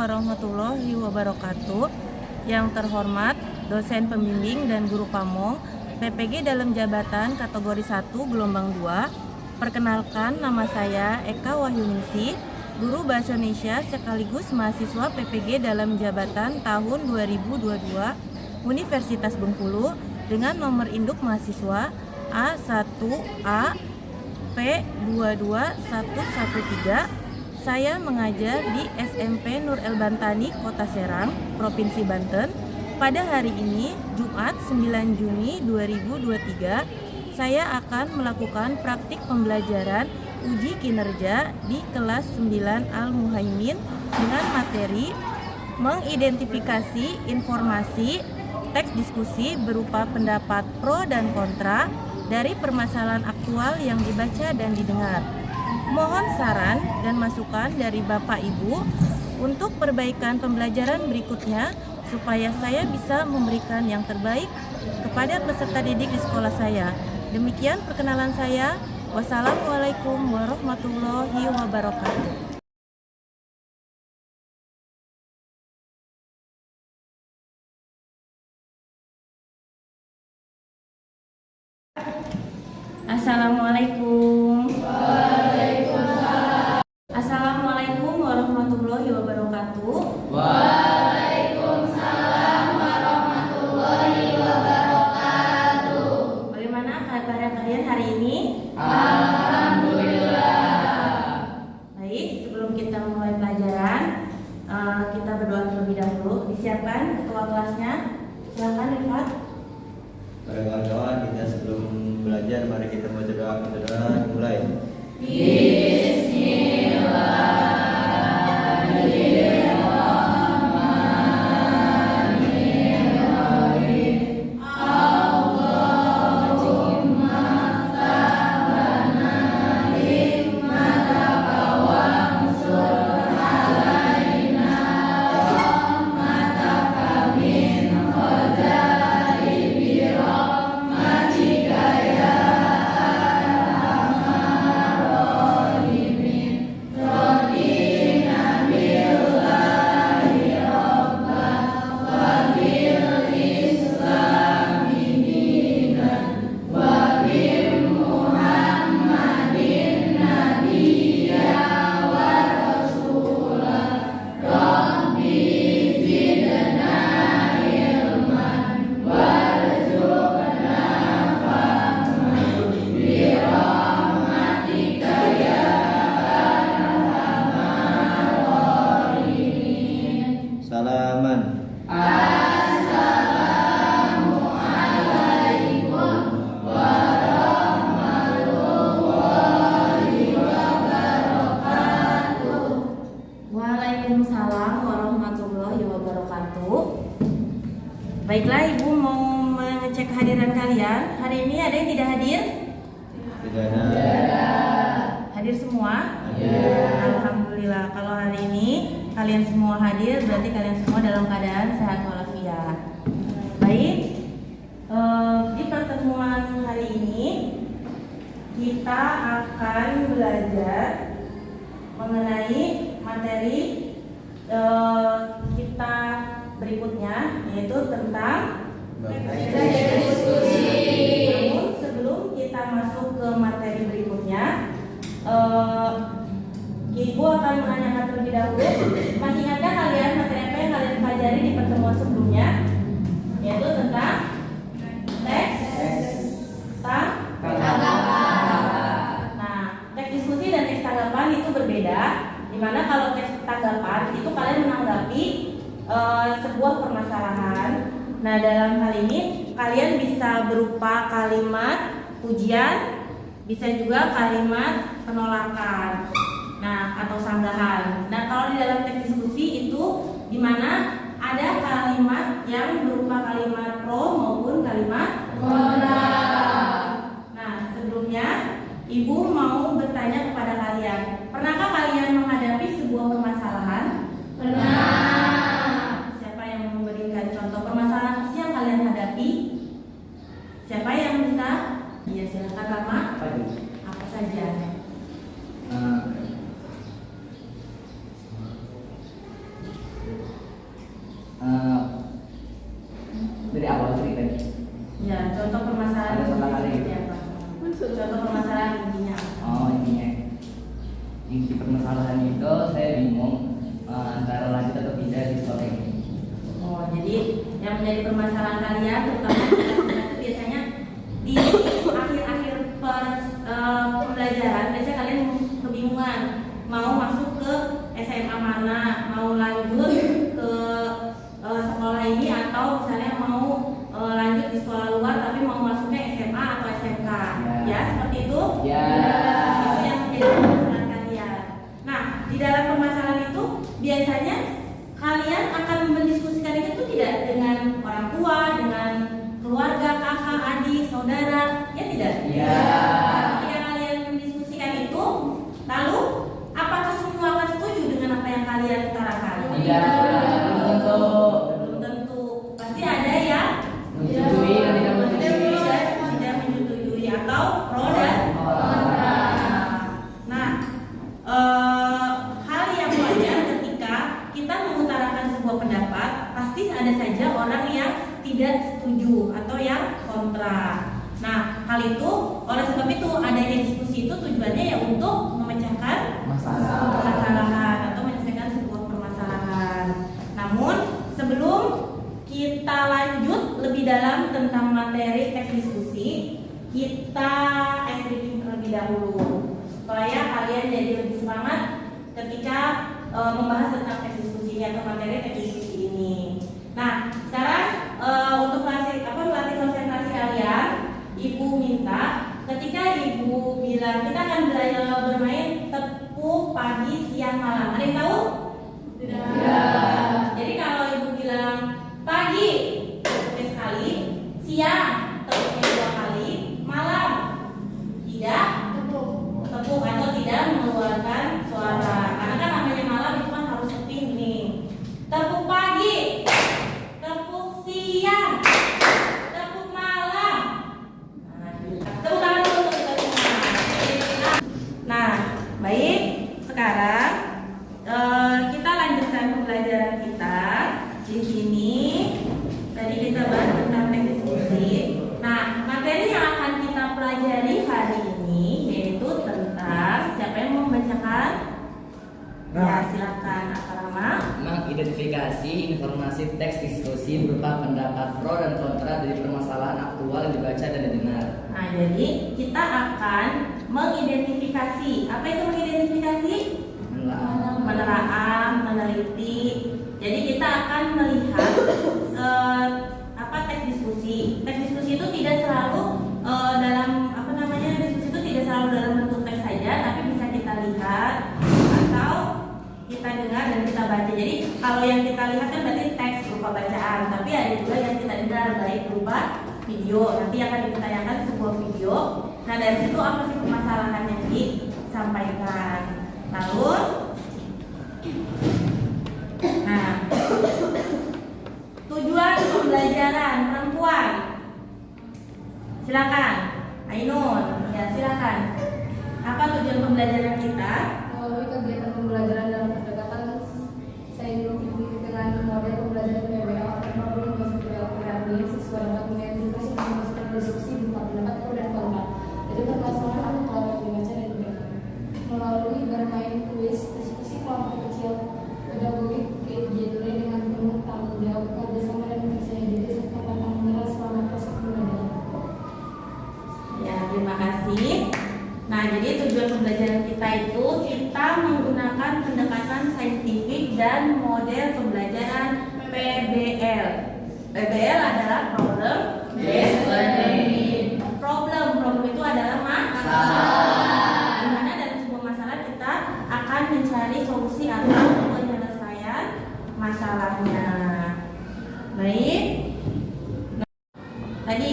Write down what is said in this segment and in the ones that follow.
warahmatullahi wabarakatuh. Yang terhormat dosen pembimbing dan guru pamong PPG dalam jabatan kategori 1 gelombang 2. Perkenalkan, nama saya Eka Wahyuningsi, guru Bahasa Indonesia sekaligus mahasiswa PPG dalam jabatan tahun 2022 Universitas Bengkulu dengan nomor induk mahasiswa A1A P22113. Saya mengajar di SMP Nur El Bantani, Kota Serang, Provinsi Banten. Pada hari ini, Jumat 9 Juni 2023, saya akan melakukan praktik pembelajaran uji kinerja di kelas 9 Al-Muhaimin dengan materi mengidentifikasi informasi teks diskusi berupa pendapat pro dan kontra dari permasalahan aktual yang dibaca dan didengar. Mohon saran dan masukan dari Bapak Ibu untuk perbaikan pembelajaran berikutnya supaya saya bisa memberikan yang terbaik kepada peserta didik di sekolah saya. Demikian perkenalan saya. Wassalamualaikum warahmatullahi wabarakatuh. Assalamualaikum. Assalamualaikum warahmatullahi wabarakatuh. Waalaikumsalam warahmatullahi wabarakatuh. Bagaimana kabar kalian hari ini? Alhamdulillah. Baik, sebelum kita mulai pelajaran, kita berdoa terlebih dahulu. Disiapkan ketua kelasnya. Silakan Rifat. Pada kawan-kawan, kita sebelum belajar, mari kita baca doa. Kita doa mulai. Salaman. Waalaikumsalam warahmatullahi wabarakatuh. Baiklah, Ibu mau mengecek kehadiran kalian. Hari ini ada yang tidak hadir? Tidak ada. Hadir semua? Hadir. Alhamdulillah. Kalau hari ini kalian semua hadir, berarti kalian semua dalam keadaan sehat walafiat. Baik, di pertemuan hari ini kita akan belajar mengenai materi kita berikutnya, yaitu tentang diskusi. Namun sebelum kita masuk ke materi berikutnya, Ibu akan menanyakan terlebih dahulu. Masih ingatkah kalian materi apa yang kalian pelajari di pertemuan sebelumnya? Yaitu tentang teks tanggapan. Nah, teks diskusi dan teks tanggapan itu berbeda. Dimana kalau teks tanggapan itu kalian menanggapi sebuah permasalahan. Nah, dalam hal ini kalian bisa berupa kalimat pujian, bisa juga kalimat penolakan. Nah, atau sanggahan. Nah, kalau di dalam teks diskusi itu di mana ada kalimat yang berupa kalimat pro maupun kalimat kontra. Nah, sebelumnya Ibu mau bertanya kepada kalian, pernahkah kalian menghadapi sebuah permasalahan? Pernah. Siapa yang mau memberikan contoh permasalahan apa sih yang kalian hadapi? Siapa yang bisa? Iya, silakan Rama. Apa saja? dari permasalahan kalian, terutama itu biasanya di akhir-akhir pembelajaran biasanya kalian kebingungan mau masuk ke SMA mana, mau lanjut ke sekolah ini atau misalnya mau lanjut di sekolah luar tapi mau masuknya SMA atau SMK, ya seperti itu. Ya. Itu yang menjadi permasalahan kalian. Nah, di dalam permasalahan itu biasanya kalian akan mendiskusikan itu tidak dengan orang tua, dengan keluarga, kakak, adik, saudara, ya tidak? Ya. Ketika kalian mendiskusikan itu, lalu apakah semua akan setuju dengan apa yang kalian utarakan? Iya, belum tentu. Belum tentu. Pasti ada yang Menyetujui dan tidak menyetujui. tidak menyetujui atau pro dan kontra. Nah, hal yang wajar ketika kita mengutarakan sebuah pendapat, pasti ada saja orang yang tidak setuju atau yang kontra. Nah, hal itu oleh sebab itu adanya diskusi itu tujuannya ya untuk memecahkan permasalahan atau menyelesaikan sebuah permasalahan. Namun sebelum kita lanjut lebih dalam tentang materi teks diskusi, kita ice breaking terlebih dahulu supaya kalian jadi lebih semangat ketika membahas tentang teks diskusi atau materi teks diskusi ini. Nah, sekarang untuk melatih konsentrasi kalian, Ibu minta ketika Ibu bilang kita akan belajar bermain tepuk pagi, siang, malam. Ada yang tahu? Tidak. Jadi kalau Ibu bilang pagi tepuknya sekali, siang tepuknya 2 kali, malam tidak tepuk atau tidak mengeluarkan suara. Karena kan namanya malam itu kan harus sepi nih. Tepuk pagi, tepuk siang, tepuk malam. Nah, tepuk tangan dulu untuk kita semua. Nah, baik. Sekarang kita lanjutkan pembelajaran kita. Di sini tadi kita bahas tentang teks diskusi. Nah, materi yang akan kita pelajari hari ini yaitu tentang siapa yang mau membacakan? Ya, silakan Kak Rama. Mengidentifikasi informasi teks diskusi berupa pendapat pro dan kontra dari permasalahan aktual yang dibaca dan didengar. Nah, jadi kita akan mengidentifikasi. Apa itu mengidentifikasi? Menelaah, meneliti. Jadi kita akan melihat teks diskusi. Teks diskusi itu tidak selalu diskusi itu tidak selalu dalam bentuk teks saja, tapi bisa kita lihat atau kita dengar dan kita baca. Jadi kalau yang kita lihat kan berarti teks berupa bacaan, tapi ada juga yang kita dengar baik berupa video. Nanti akan ditayangkan sebuah video. Nah, dari situ apa sih permasalahan yang disampaikan? Lalu tujuan pembelajaran perempuan. Silakan, Ainun. Ya, silakan. Apa tujuan pembelajaran kita? Melalui kegiatan pembelajaran dalam pendekatan saintifik dengan model pembelajaran PBL atau problem based programming sesuai dengan mengidentifikasi permasalahan diskusi berupa pendapat pro dan kontra. Jadi permasalahan kalau dibaca dan didengar. Melalui bermain kuis diskusi kelompok kecil pedagogik genre dengan penuh tanggung jawab kerjasama dan percaya diri serta pantang menyerah selama proses pembelajaran. Ya, terima kasih. Nah, jadi tujuan pembelajaran kita itu kita menggunakan pendekatan saintifik dan model pembelajaran PBL. PBL adalah problem based learning. Problem itu adalah masalah. Di mana dalam sebuah masalah kita akan mencari solusi atau penyelesaian masalahnya. Baik. Nah, tadi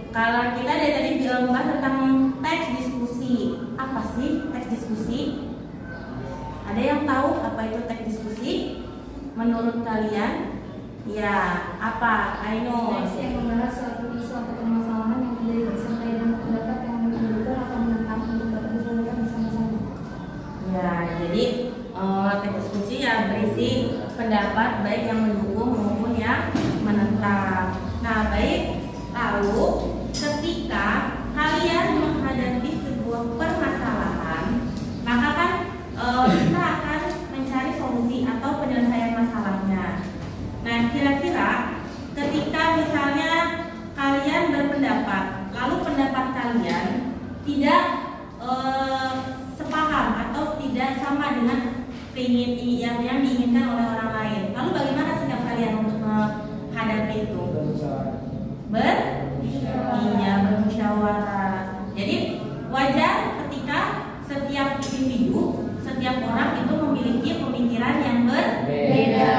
kalau kita dari tadi bilang tentang teks diskusi. Apa sih teks diskusi? Ada yang tahu apa itu teks diskusi? Menurut kalian? Ya, apa? Ainun. Teks yang membahas suatu isu atau permasalahan yang menjadi disertai dengan pendapat yang mendukung atau menentang untuk dapat diselesaikan bersama-sama. Ya, jadi teks diskusi ya berisi pendapat baik yang mendukung maupun yang menentang. Nah, baik. Lalu ketika kalian menghadapi sebuah permasalahan, maka kan kita akan mencari solusi atau penyelesaian masalahnya. Nah, kira-kira ketika yang diinginkan oleh orang lain. Lalu bagaimana sikap kalian untuk menghadapi itu? Bermusyawarah. Jadi wajar ketika setiap individu, setiap orang itu memiliki pemikiran yang berbeda.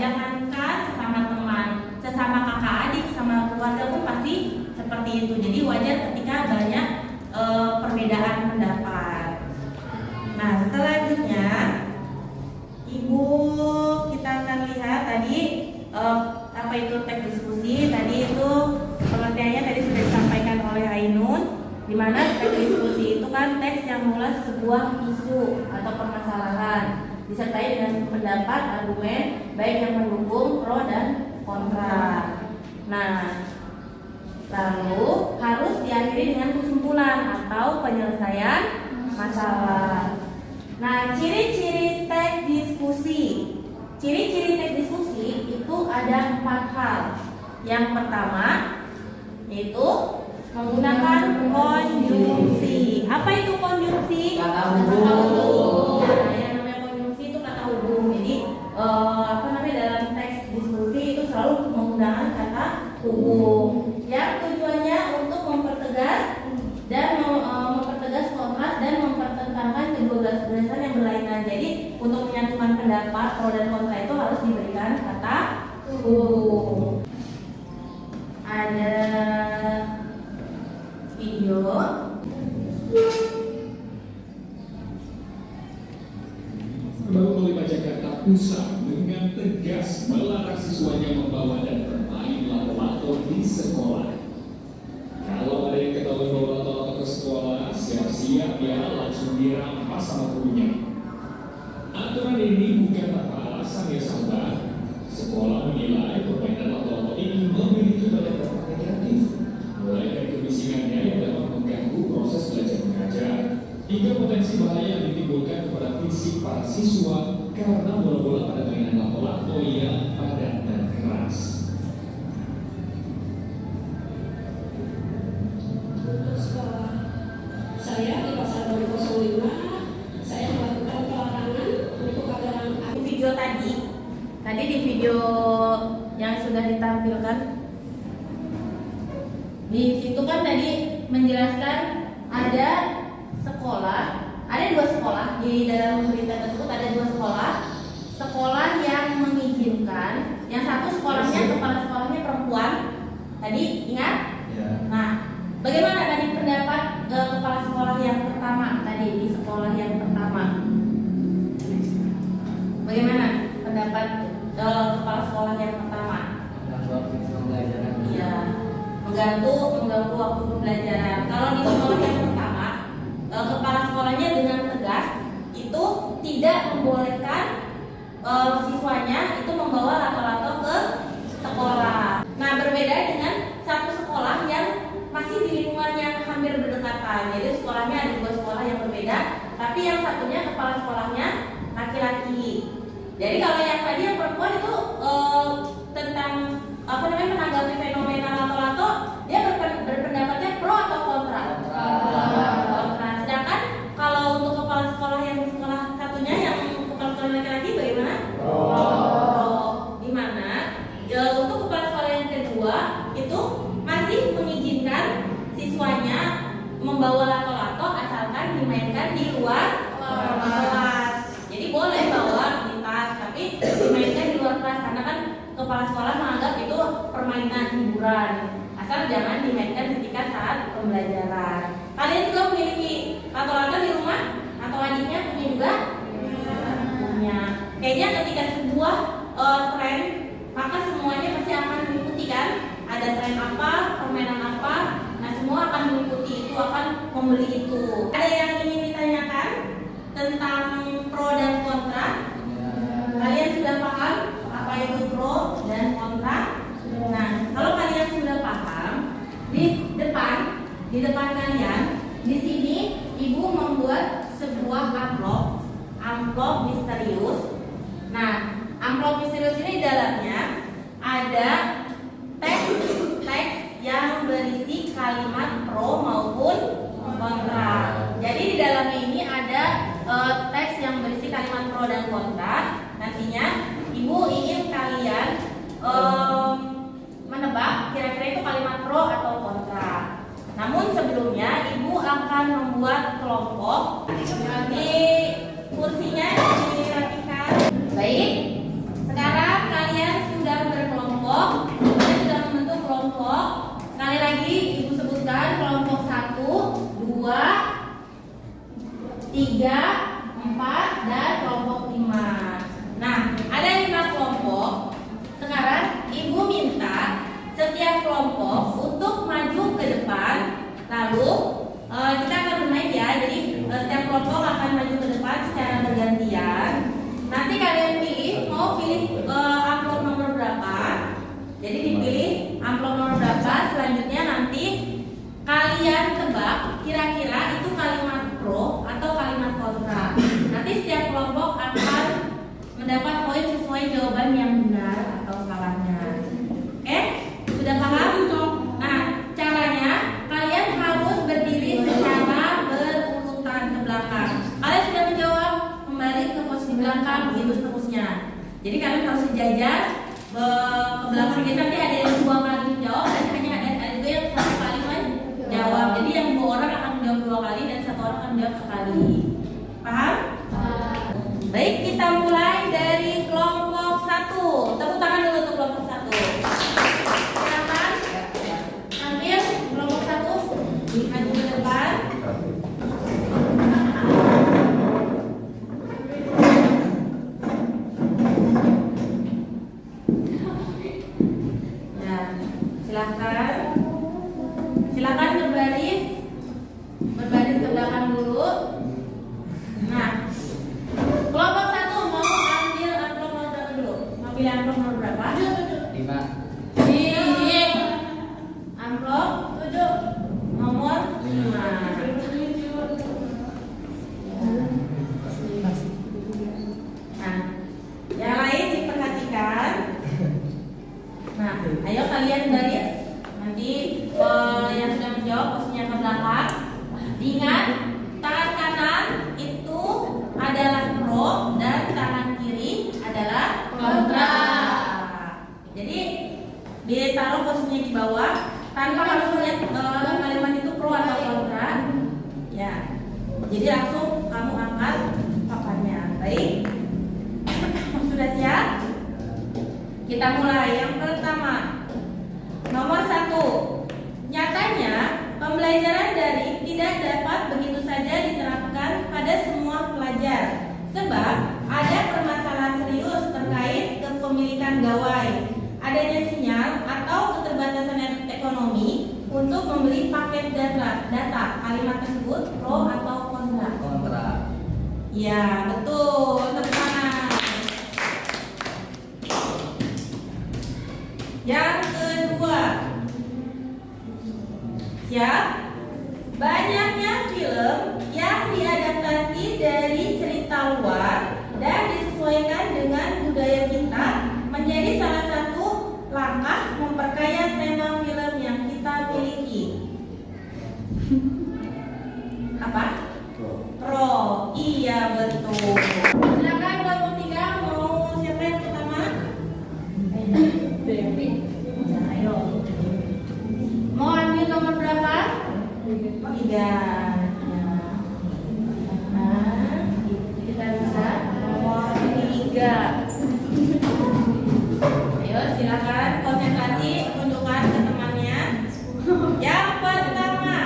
Jangankan sesama teman, sesama kakak adik, sama keluarga pun pasti seperti itu. Jadi wajar ketika banyak perbedaan pendapat. Nah, selanjutnya Ibu kita akan lihat tadi apa itu teks diskusi. Tadi itu pengertiannya tadi sudah disampaikan oleh Ainun, di mana teks diskusi itu kan teks yang mengulas sebuah isu atau permasalahan disertai dengan pendapat, argumen baik yang mendukung, pro dan kontra. Nah, lalu harus diakhiri dengan kesimpulan atau penyelesaian masalah. Nah, ciri-ciri teks diskusi. Ciri-ciri teks diskusi itu ada 4 hal. Yang pertama yaitu menggunakan konjungsi. Apa itu konjungsi? Kata hubung. Nah, yang namanya konjungsi itu kata hubung. Jadi dalam teks diskusi itu selalu menggunakan kata hubung. Yang tujuannya untuk mempertegas dan mempertegas kontras dan mempertentangkan kedua gagasan yang berlainan. Jadi untuk menyatukan pendapat pro dan kontra itu harus diberikan kata hubung. Ada video. Baru Polima Jakarta Pusat dengan tegas melarang siswanya membawa dan bermain lato-lato di sekolah. Kalau ada yang ketahuan bawa lato-lato ke sekolah, siap-siap ya langsung dirampas sama gurunya. Aturan ini bukan tanpa alasan ya sahabat. Sekolah menilai permainan lato-lato ini memiliki banyak dampak negatif, mulai dari kebisingannya yang dapat mengganggu proses belajar mengajar, hingga potensi bahaya yang ditimbulkan kepada fisik para siswa karena bola-bola pada mainan lato-lato yang padat dan keras. Untuk sekolah saya di pasal 205, saya melakukan pelarangan untuk agar Video tadi di video yang sudah ditampilkan di situ kan tadi menjelaskan ada dua sekolah di dalam berita tersebut. Ada 2 sekolah yang mengizinkan, yang satu sekolahnya kepala sekolahnya perempuan tadi, ingat? Ya. Nah, bagaimana tadi pendapat kepala sekolah yang pertama tadi di sekolah yang pertama? Bagaimana pendapat kepala sekolah yang pertama? Iya, mengganggu waktu pembelajaran. Kalau di sekolah yang pertama, kepala sekolahnya dengan tegas itu tidak membolehkan siswanya itu membawa lato-lato ke sekolah. Nah, berbeda dengan satu sekolah yang masih di lingkungan yang hampir berdekatan. Jadi sekolahnya ada 2 sekolah yang berbeda, tapi yang satunya kepala sekolahnya laki-laki. Jadi kalau yang tadi yang perempuan itu tentang menanggapi fenomena lato-lato, dia berpendapatnya pro atau kontra? Kontra. Sedangkan kalau untuk kepala sekolah yang sekolah satunya yang kepala sekolah laki-laki bagaimana? Pro. Di mana untuk kepala sekolah yang kedua itu masih mengizinkan siswanya membawa lato-lato asalkan dimainkan di luar kelas. Jadi boleh bawa di tas, tapi dimainkan di luar kelas karena kan kepala sekolah menganggap itu permainan hiburan, asal jangan dimainkan ketika saat pembelajaran. Kalian juga memiliki lato-lato di rumah atau adiknya punya juga? Punya. Kayaknya ketika sebuah tren, maka semuanya pasti akan mengikuti kan? Ada tren apa, permainan apa, nah semua akan mengikuti itu, akan membeli itu. Ada yang ingin ditanyakan tentang pro dan kontra? Kalian sudah paham apa itu pro dan kontra? Nah, kalau kalian sudah paham, di depan kalian, di sini ibu membuat sebuah amplop misterius. Nah, amplop misterius ini dalamnya ada teks yang berisi kalimat pro maupun kontra. Jadi di dalamnya ini ada teks yang berisi kalimat pro dan kontra. Jadi dipilih amplop nomor berapa. Selanjutnya nanti kalian tebak kira-kira itu kalimat pro atau kalimat kontra. Nanti setiap kelompok akan mendapat poin sesuai jawaban yang benar atau salahnya. Oke? Sudah paham? Nah, caranya kalian harus berdiri secara berurutan ke belakang. Kalian sudah menjawab, kembali ke posisi belakang, begitu seterusnya. Jadi kalian harus sejajar ke belakang. Jadi nanti ada yang 2 kali menjawab dan hanya ada juga yang 1 kali menjawab. Jadi yang 2 orang akan menjawab 2 kali dan 1 orang akan menjawab sekali. Paham? Baik, kita mulai dari kelompok 1. Tepuk tangan dulu untuk kelompok 1. Silakan. Ambil kelompok 1 maju ke depan. Nah, silakan. Silakan berbaris ke belakang dulu. Nah, kelompok 1 mau ambil amplop nomor berapa dulu? Mau pilih amplop nomor berapa? 5. Pilih amplop nomor 5. Nah, yang lain diperhatikan. Nah, ayo kalian baris. Nanti yang sudah menjawab posisinya ke belakang. Ingat, tangan kanan itu adalah pro dan tangan kiri adalah kontra. Jadi ditaruh posisinya di bawah tanpa harus melihat kalimat itu pro atau kontra. Ya, jadi langsung kamu angkat papannya. Baik, sudah siap? Kita mulai. Yang pertama, nomor 1. Nyatanya pembelajaran daring tidak dapat begitu saja diterapkan pada semua pelajar, sebab ada permasalahan serius terkait kepemilikan gawai, adanya sinyal atau keterbatasan ekonomi untuk membeli paket data. Kalimat tersebut pro atau kontra? Kontra. Ya, betul. Tepuk tangan. Yang kedua, siap? Banyaknya film yang diadaptasi dari cerita luar dan disesuaikan dengan budaya kita menjadi salah satu langkah memperkaya tema film yang kita miliki. Apa? Pro. Iya, betul. Silakan kelompok 3, mau siapa yang pertama? Ayo. Mau ambil nomor berapa? 3. Nah, kita bisa nomor 3. Ayo silakan konsentrasi, tunjukkan ke temannya. Yang pertama,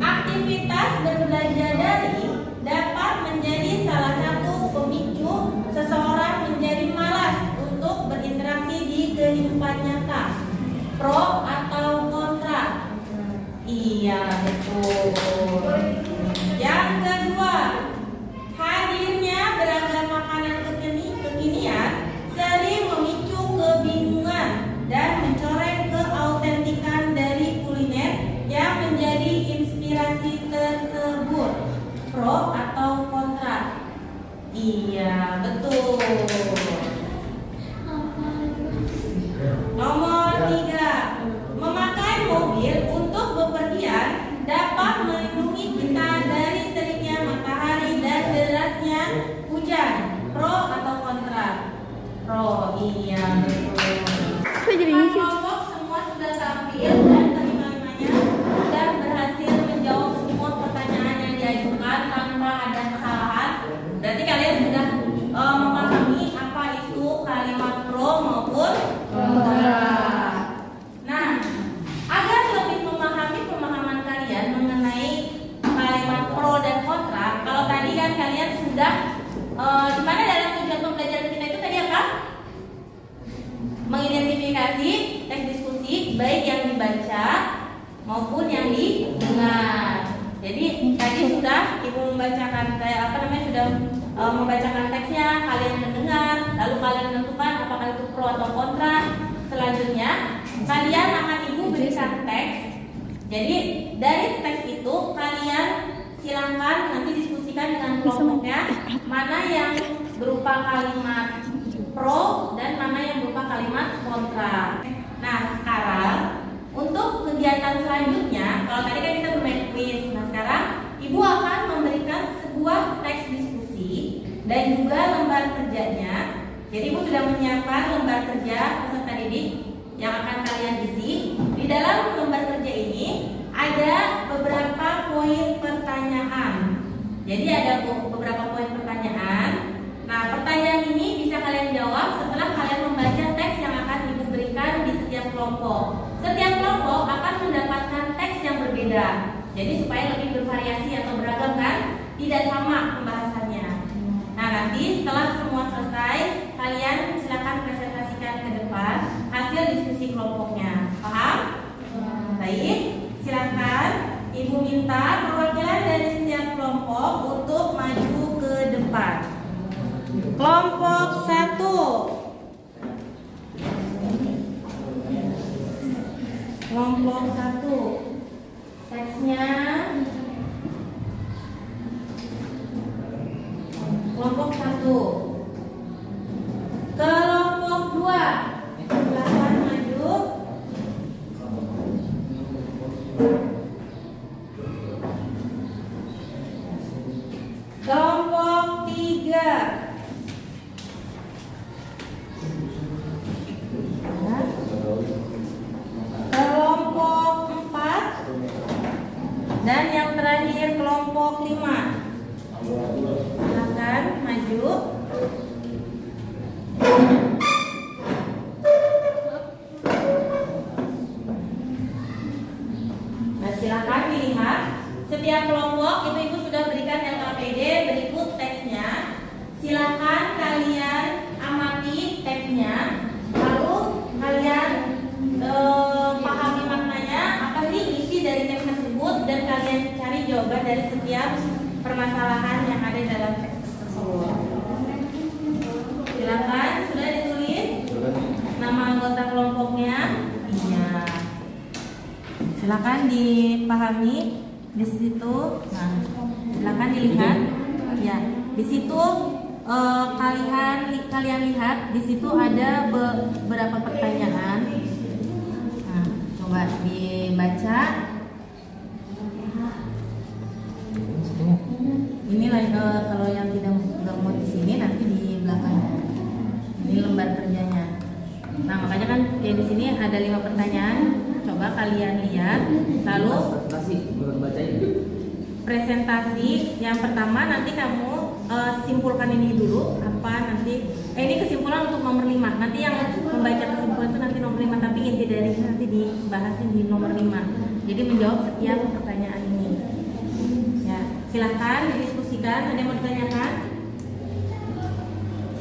aktivitas berbelanja daring dapat menjadi salah satu pemicu seseorang menjadi malas untuk berinteraksi di kehidupan nyata. Pro atau kontra? Iya, betul. Yang kedua, hadirnya beragam makanan kekinian sering memicu kebingungan dan mencoreng keautentikan dari kuliner yang menjadi inspirasi tersebut. Pro atau kontra? Iya, betul. Nomor 3, memakai mobil untuk bepergian dapat melindungi kita dari teriknya matahari dan derasnya hujan. Pro atau kontra? Pro. Iya, betul. Kelompok semua sudah tampil dan kelima-limanya sudah berhasil menjawab semua pertanyaan yang diajukan tanpa ada kesalahan. Berarti kalian sudah memahami apa itu kalimat pro maupun kontra. Nah, agar lebih memahami pemahaman kalian mengenai kalimat pro dan kontra, kalau tadi kan kalian sudah di mana dalam tujuan pembelajaran kita itu tadi apa? Mengidentifikasi teks diskusi baik yang dibaca maupun yang didengar. Jadi tadi sudah ibu membacakan sudah membacakan teksnya, kalian mendengar, lalu kalian menentukan apakah itu pro atau kontra. Selanjutnya kalian akan ibu berikan teks. Jadi dari teks itu kalian silakan nanti diskusikan dengan kelompoknya mana yang berupa kalimat pro dan mana yang berupa kalimat kontra. Nah sekarang untuk kegiatan selanjutnya, kalau tadi kan kita bermain kuis, nah sekarang ibu akan memberikan sebuah teks diskusi dan juga lembar kerjanya. Jadi ibu sudah menyiapkan lembar kerja peserta didik yang akan kalian isi. Di dalam lembar kerja ini ada beberapa poin pertanyaan. Jadi ada beberapa poin pertanyaan. Nah, pertanyaan ini bisa kalian jawab setelah kalian membaca teks yang akan ibu berikan di setiap kelompok. Setiap kelompok akan mendapatkan teks yang berbeda. Jadi supaya lebih bervariasi atau beragam kan, tidak sama pembahasannya. Nah, nanti setelah semua selesai, kalian silakan presentasikan ke depan hasil diskusi kelompoknya. Paham? Baik, silakan ibu minta perwakilan dari setiap kelompok untuk maju ke depan. Kelompok 1. Kelompok 1. Teksnya kelompok 1. Kelompok 2. Silakan maju. Kelompok 3. Kelompok 4. Dan yang terakhir kelompok 5. Silakan maju. Nah, silakan dilihat. Setiap kelompok itu ibu sudah berikan LKPD berikut teksnya. Silakan kalian amati teksnya. Lalu kalian pahami maknanya, apa sih isi dari teks tersebut, dan kalian cari jawaban dari setiap permasalahan yang ada dalam teks tersebut. Silakan, sudah ditulis nama anggota kelompoknya? Iya. Silakan dipahami di situ. Nah, silakan dilihat. Ya, di situ kalian lihat di situ ada beberapa pertanyaan. Nah, coba dibaca. Ini kalau yang tidak mau di sini nanti di belakangnya. Ini lembar kerjanya. Nah, makanya kan yang di sini ada 5 pertanyaan. Coba kalian lihat. Lalu presentasi yang pertama nanti kamu simpulkan ini dulu apa nanti. Ini kesimpulan untuk nomor 5. Nanti yang membaca kesimpulan itu nanti nomor 5, tapi inti dari ini nanti dibahasin di nomor 5. Jadi menjawab setiap pertanyaan ini. Ya, silahkan didiskusikan. Ada yang mau ditanyakan?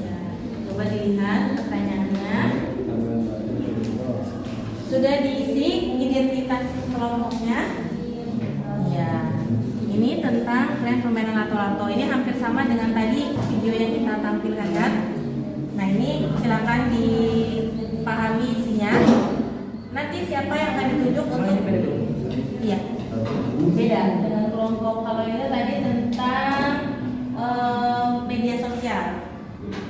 Ya, coba dilihat pertanyaannya. Sudah diisi identitas kelompoknya? Ya. Ini tentang tren permainan lato-lato. Ini hampir sama dengan tadi video yang kita tampilkan kan? Nah, ini silakan dipahami isinya. Nanti siapa yang akan ditunjuk untuk? Iya. Beda dengan kelompok kalau itu tadi tentang media sosial.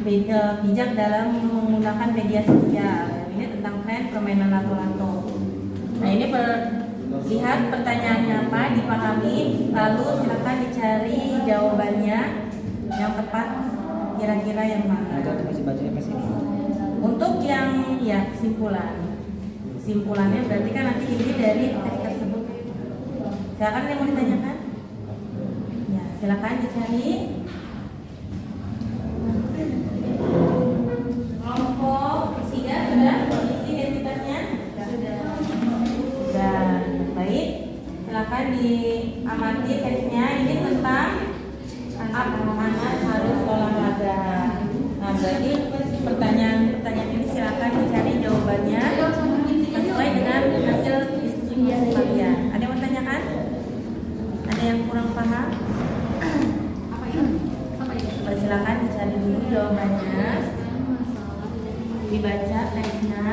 Bijak dalam menggunakan media sosial. Ini tentang tren permainan lato-lato. Nah, ini lihat pertanyaannya apa, dipahami, lalu silakan dicari jawabannya yang tepat kira-kira yang mana. Untuk yang ya kesimpulannya berarti kan nanti ini dari teks tersebut. Silakan yang mau ditanyakan. Ya, silakan dicari. Kelompok 3 sudah isi identitasnya? Sudah. Baik, silakan diamati teksnya. Ini tentang anak harus olahraga. Nah, berarti pertanyaan ini silakan dicari jawabannya sesuai dengan hasil diskusi kalian. Ada yang mau tanyakan? Ada yang kurang paham? Coba silakan dicari dulu jawabannya. Dibaca teksnya.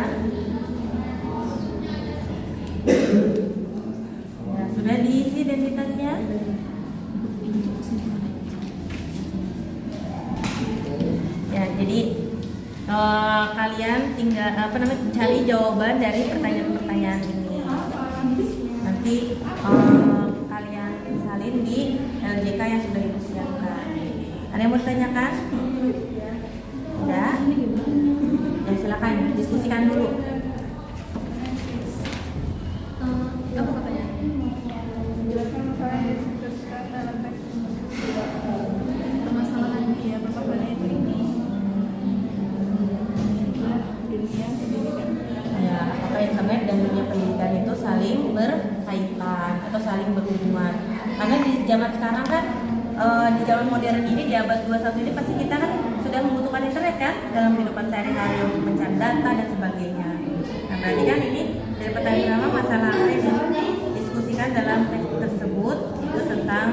Ya, sudah diisi identitasnya? Ya, jadi kalian tinggal cari jawaban dari pertanyaan-pertanyaan ini. Nanti kalian salin di LJK yang sudah ibu siapkan. Ada yang mau ditanyakan? Udah? Ya silakan diskusikan dulu. Apa pertanyaannya? Permasalahan dia berkaitan itu ini. Ya, apakah internet dan dunia pendidikan itu saling berkaitan atau saling berhubungan? Karena di zaman sekarang kan, di zaman modern ini, di abad 21 ini pasti kita kan sudah membutuhkan internet kan dalam kehidupan sehari-hari untuk mencari data dan sebagainya. Nah, berarti kan ini dari pertanyaan pertama masalah apa yang didiskusikan dalam teks tersebut itu tentang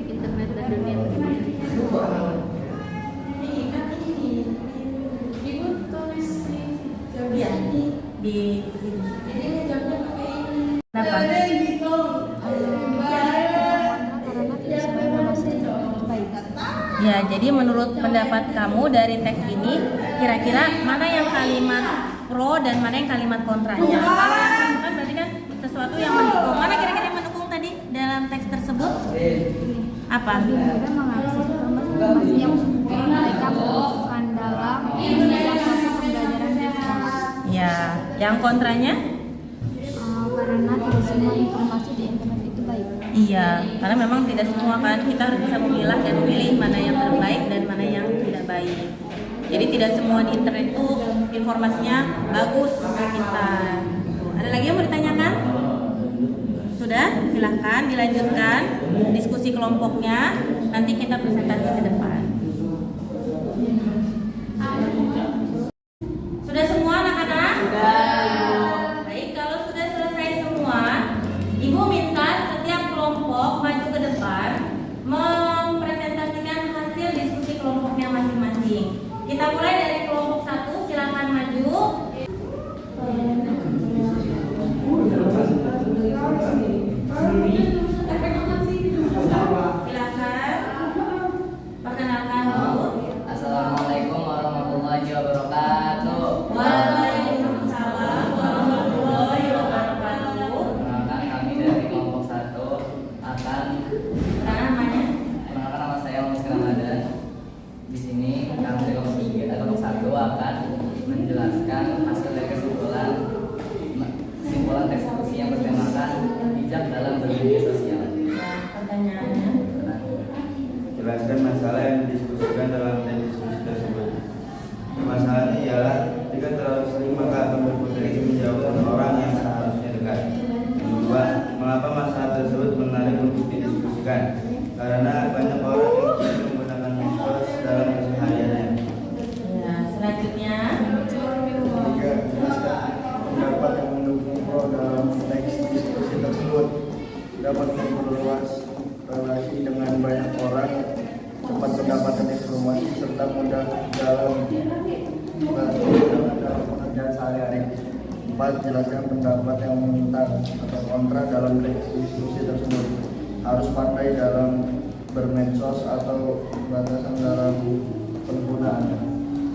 Internet dan dunia pendidikan. Ibu tulis ya di kenapa? Ya, jadi menurut pendapat kamu dari teks ini, kira-kira mana yang kalimat pro dan mana yang kalimat kontranya? Kalau yang pro kan berarti kan sesuatu yang mendukung. Mana kira-kira yang mendukung tadi dalam teks tersebut? Apa? Juga mengakses informasi yang mereka butuhkan dalam proses pembelajaran di sekolah. Ya, yang kontranya? Karena tidak semua informasi di internet itu baik. Iya, karena memang tidak semua kan, kita harus bisa memilah dan memilih mana yang terbaik dan mana yang tidak baik. Jadi tidak semua di internet itu informasinya bagus untuk kita. Ada lagi yang mau ditanyakan? Sudah, silahkan dilanjutkan diskusi kelompoknya. Nanti kita presentasi ke depan. Sudah semua anak-anak? Baik, kalau sudah selesai semua, Ibu minta setiap kelompok maju ke depan mempresentasikan hasil diskusi kelompoknya masing-masing. Kita mulai dari kelompok 1, silakan maju. Silakan. Perkenalkan dulu. Assalamualaikum warahmatullahi wabarakatuh. Waalaikumsalam warahmatullahi wabarakatuh. Perkenalkan kami dari kelompok 1 akan Namanya? perkenalkan nama saya Muhammad Ramadan. Di sini kami dari kelompok 1 akan menjelaskan hasil dari kesimpulan teks diskusi yang bertemakan bijak dalam bermedia sosial. Ya, pertanyaannya. Jelaskan masalah yang didiskusikan dalam teks diskusi tersebut. Masalahnya ialah jika terlalu sering maka akan berpotensi menjauhkan orang yang seharusnya dekat. Yang kedua, mengapa masalah tersebut menarik untuk didiskusikan? Karena banyak orang yang tidak menggunakan medsos dalam kesehariannya. Ya, selanjutnya. Ketiga, jelaskan pendapat yang mendukung pro dalam teks diskusi tersebut dapat memperluas relasi dengan banyak orang, cepat mendapatkan informasi serta mudah dalam pekerjaan sehari-hari. 4. Jelaskan pendapat yang menentang atau kontra dalam teks diskusi tersebut. Harus pandai dalam bermedsos atau batasan dalam penggunaannya.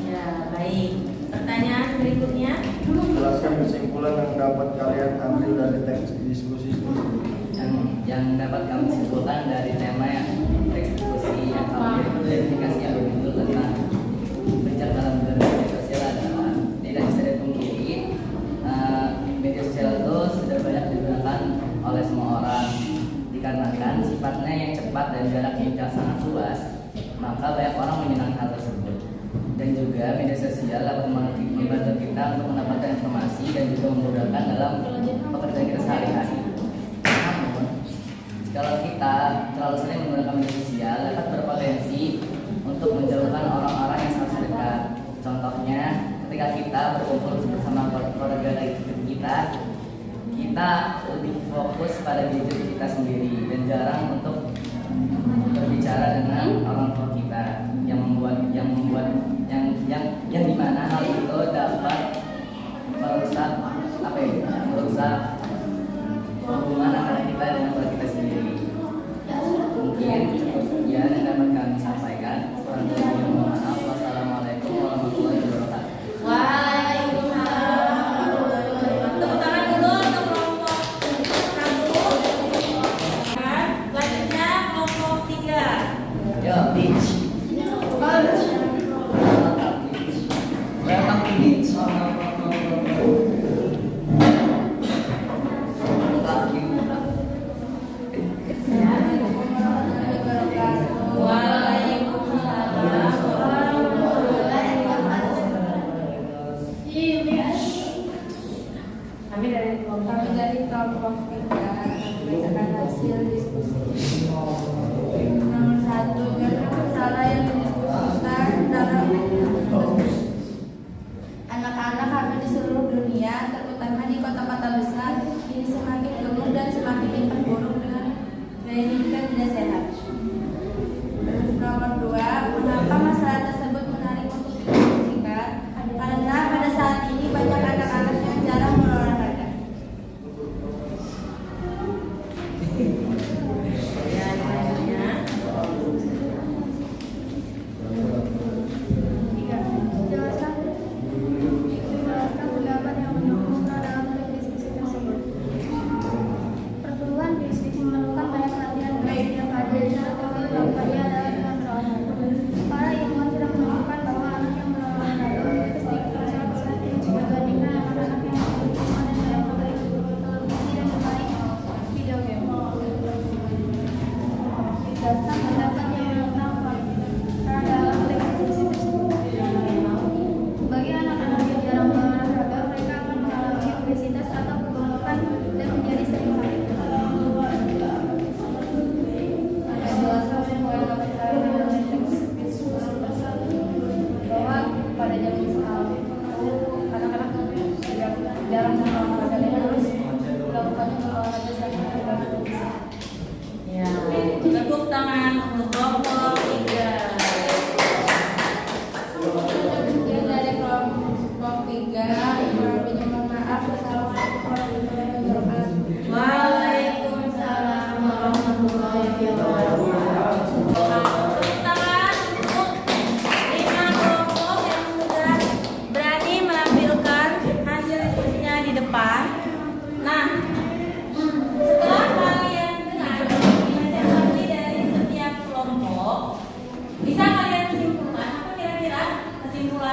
Ya, baik. Pertanyaan berikutnya. Jelaskan kesimpulan yang dapat kalian ambil dari teks diskusi tersebut. Yang dapat kami simpulkan dari tema yang teks diskusi yang kami identifikasi yang betul tentang bijak dalam bermedia sosial adalah tidak bisa dipungkiri media sosial itu sudah banyak digunakan oleh semua orang. Dikarenakan sifatnya yang cepat dan jaraknya sangat luas, maka banyak orang menyenangi hal tersebut. Dan juga media sosial dapat membantu kita untuk mendapatkan informasi dan juga memudahkan dalam pekerjaan kita sehari-hari. Namun, kalau kita terlalu sering menggunakan media sosial dapat berpotensi untuk menjauhkan orang-orang yang sangat dekat. Contohnya, ketika kita berkumpul bersama keluarga kita lebih fokus pada diri kita sendiri dan jarang untuk berbicara dengan orang tua kita yang dimana hal itu dapat merusak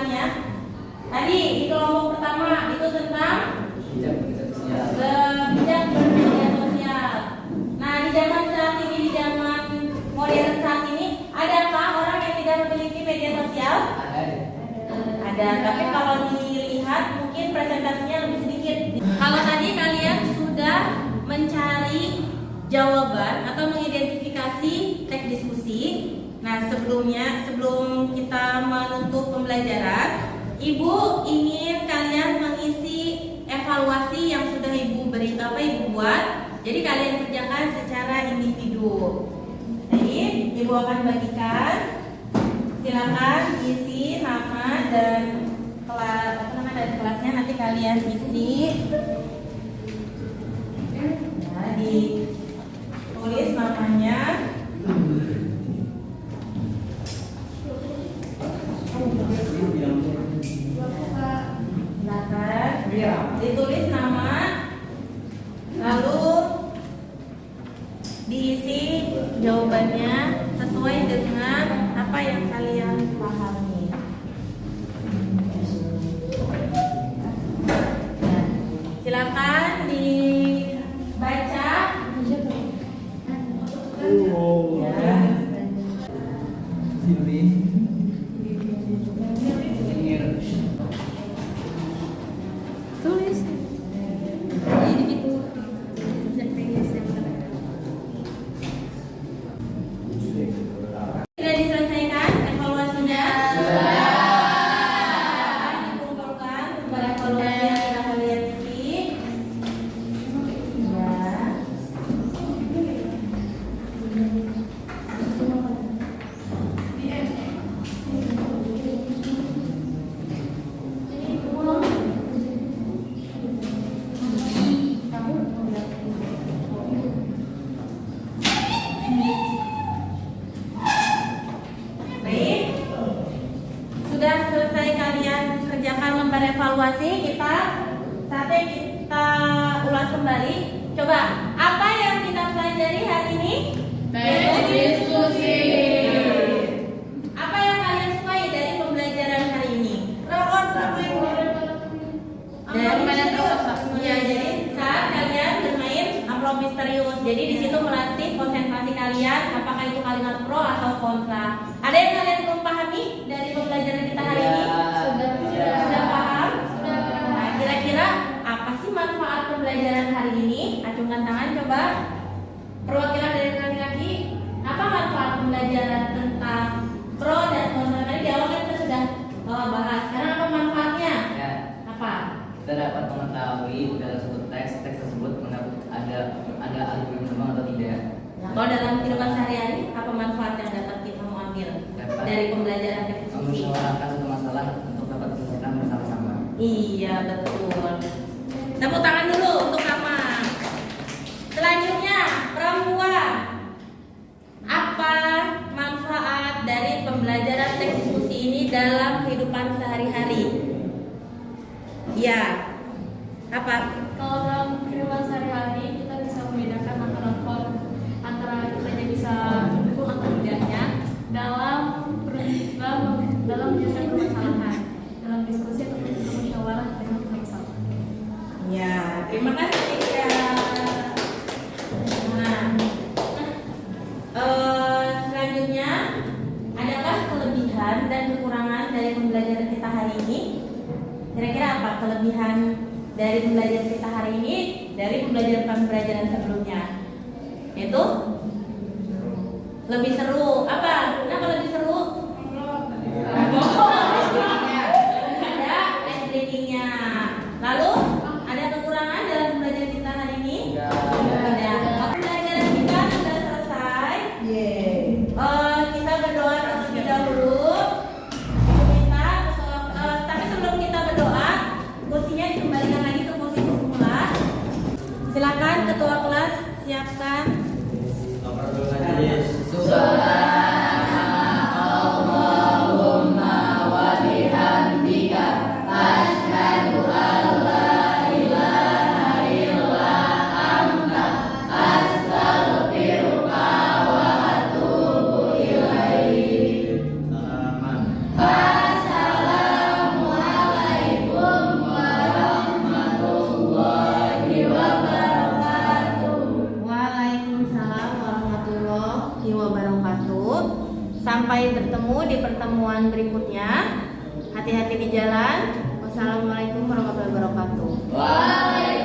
ya. Tadi di kelompok pertama itu tentang bijak media sosial. bijak bermedia sosial. Nah, di zaman saat ini, di zaman modern saat ini, adakah orang yang tidak memiliki media sosial? Ada deh. Ada, tapi kalau dilihat mungkin presentasinya lebih sedikit. Kalau tadi kalian sudah mencari jawaban atau mengidentifikasi teks diskusi. Nah, sebelum kita menutup pembelajaran, Ibu ingin kalian mengisi evaluasi yang sudah Ibu buat. Jadi kalian kerjakan secara individu. Jadi Ibu akan bagikan. Silakan isi nama dan kelasnya, nanti kalian isi. Nah, ditulis namanya. Ditulis nama, lalu diisi jawabannya sesuai dengan apa yang kalian pahami. Nah, silakan dibaca. Ya. Tulis. Jadi gitu. Sudah diselesaikan evaluasinya? Dikumpulkan pada evaluasi yang sudah kalian isi. Ya. Baik, sudah selesai kalian kerjakan lembar evaluasi. Saatnya kita ulas kembali. Coba, apa yang kita pelajari hari ini? Teks diskusi. Apa yang kalian sukai dari pembelajaran hari ini? Iya, jadi saat kalian bermain amplop misterius. Jadi di situ melatih konsentrasi kalian, apakah itu kalimat pro atau kontra. Ada yang kalian belum pahami dari pembelajaran kita hari ini? Sudah paham? Nah, kira-kira apa sih manfaat pembelajaran hari ini? Acungkan tangan coba. Perwakilan dari laki-laki, apa manfaat pembelajaran tentang pro dan kontra? Tadi di awal kan kita sudah bahas. Sekarang apa manfaatnya? Ya, Apa? kita dapat mengetahui dalam suatu teks tersebut ada argumen memang atau tidak. Nah, kalau dalam kehidupan sehari-hari, apa manfaat yang dapat kita ambil Dapat dari pembelajaran teks diskusi? Memusyawarahkan satu masalah untuk dapat menyelesaikan bersama-sama. Iya, betul. Tepuk tangan dulu untuk Kama. Selanjutnya, perempuan. Apa manfaat dari pembelajaran teks diskusi ini dalam kehidupan sehari-hari? Ya, apa? Kalau dalam kehidupan sehari-hari kita bisa membedakan antara kita yang bisa mendukung atau tidaknya dalam menyelesaikan permasalahan, dalam diskusi atau musyawarah dengan sama-sama. Ya, terima kasih ya. Nah, selanjutnya, adakah kelebihan dan kekurangan dari pembelajaran kita hari ini? Kira-kira apa kelebihan dari pembelajaran kita hari ini dari pembelajaran sebelumnya? Itu lebih seru. Apa? Kenapa lebih seru? Ada ice breakingnya. Lalu ada kekurangan dalam pembelajaran kita hari ini? Tidak. Pembelajaran kita sudah selesai. Kita berdoa terlebih dahulu. Tapi sebelum kita berdoa, kursinya dikembalikan lagi ke posisi semula. Silakan ketua kelas siapkan. wabarakatuh. Sampai bertemu di pertemuan berikutnya. Hati-hati di jalan. Wassalamualaikum warahmatullahi wabarakatuh. Waalaikumsalam.